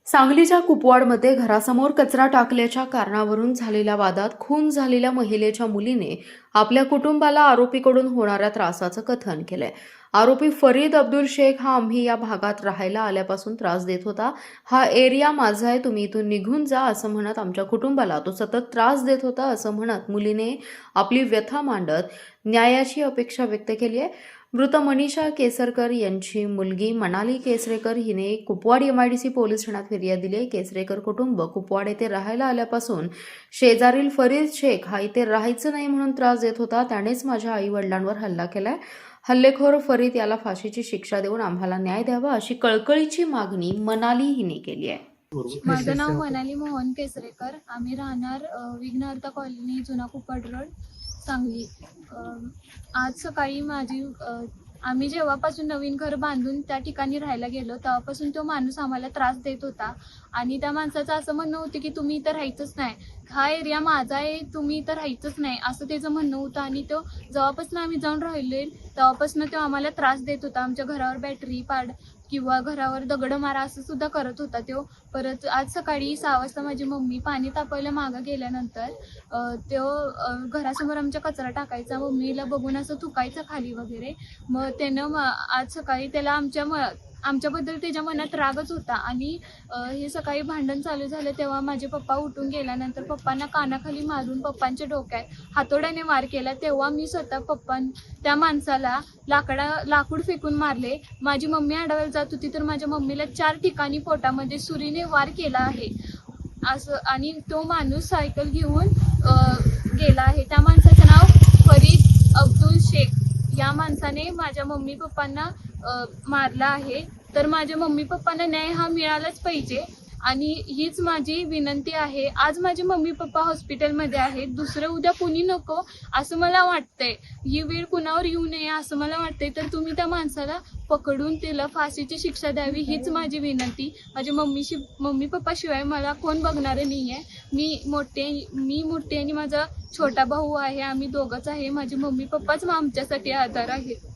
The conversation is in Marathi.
सांगलीच्या कुपवाडमध्ये घरासमोर कचरा टाकल्याच्या कारणावरून झालेल्या वादात खून झालेल्या महिलेच्या मुलीने आपल्या कुटुंबाला आरोपीकडून होणाऱ्या त्रासाचं कथन केलंय। आरोपी फरीद अब्दुल शेख हा आम्ही या भागात राहायला आल्यापासून त्रास देत होता। हा एरिया माझा आहे, तुम्ही इथून निघून जा असं म्हणत आमच्या कुटुंबाला तो सतत त्रास देत होता असं म्हणत मुलीने आपली व्यथा मांडत न्यायाची अपेक्षा व्यक्त केली आहे। मृत मनीषा केसरकर यांची मुलगी मनाली केसरेकर हिने कुपवाड MIDC पोलीस ठाण्यात फिर्याद दिली आहे। केसरेकर कुटुंब कुपवाड येथे राहायला आल्यापासून शेजारील फरीद शेख हा इथे राहायचं नाही म्हणून त्रास देत होता। त्यानेच माझ्या आई वडिलांवर हल्ला केलाय। हल्लेखोर फरीद याला फाशीची शिक्षा देऊन आम्हाला न्याय द्यावा अशी कळकळीची मागणी मनाली हिने केली आहे। माझं नाव मनाली मोहन केसरेकर। आम्ही राहणार विघ्नहर्ता कॉलनी, जुना कुपवाड रोड, सांगली। आज सकाळी आम्ही जेव्हापासून नवीन घर बांधून त्या ठिकाणी राहायला गेलो तेव्हापासून तो माणूस आम्हाला त्रास देत होता आणि त्या माणसाचं असं म्हणणं होतं की तुम्ही इथं राहायचंच नाही, हा एरिया माझा आहे, तुम्ही इथं राहायचंच नाही असं त्याचं म्हणणं होतं। आणि तो जेव्हापासून आम्ही जाऊन राहिलोय तेव्हापासून तो आम्हाला त्रास देत होता। आमच्या घरावर बॅटरी पाड किंवा घरावर दगड मारा असं सुद्धा करत होता तो। परत आज सकाळी 6 वाजता माझी मम्मी पाणी तापवायला मागं गेल्यानंतर तो घरासमोर आमच्या कचरा टाकायचा, मम्मीला बघून असं थुकायचं खाली वगैरे। मग त्यानं आज सकाळी त्याला आमच्याबद्दल त्याच्या मनात रागच होता आणि हे सकाळी भांडण चालू झालं तेव्हा माझे पप्पा उठून गेल्यानंतर पप्पांना कानाखाली मारून पप्पांच्या डोक्यात हातोड्याने वार केला। तेव्हा मी स्वतः त्या माणसाला लाकूड फेकून मारले। माझी मम्मी आडवायला जात होती तर माझ्या मम्मीला 4 ठिकाणी पोटामध्ये सुरीने वार केला आहे असं। आणि तो माणूस सायकल घेऊन गेला आहे। त्या माणसाचं नाव फरीद अब्दुल शेख। या माणसाने माझ्या मम्मी पप्पांना मारला आहे। तर माझ्या मम्मी पप्पांना न्याय हा मिळालाच पाहिजे आणि हीच माझी विनंती आहे। आज माझे मम्मी पप्पा हॉस्पिटलमध्ये आहेत, दुसरं उद्या कुणी नको असं मला वाटतंय। ही वेळ कुणावर येऊ नये असं मला वाटतंय। तर तुम्ही त्या माणसाला पकडून त्याला फाशीची शिक्षा द्यावी हीच माझी विनंती। माझ्या मम्मी पप्पाशिवाय मला कोण बघणारं नाही आहे। मी मोठे आणि माझा छोटा भाऊ आहे, आम्ही दोघंच आहे। माझे मम्मी पप्पाच आमच्यासाठी आधार आहेत।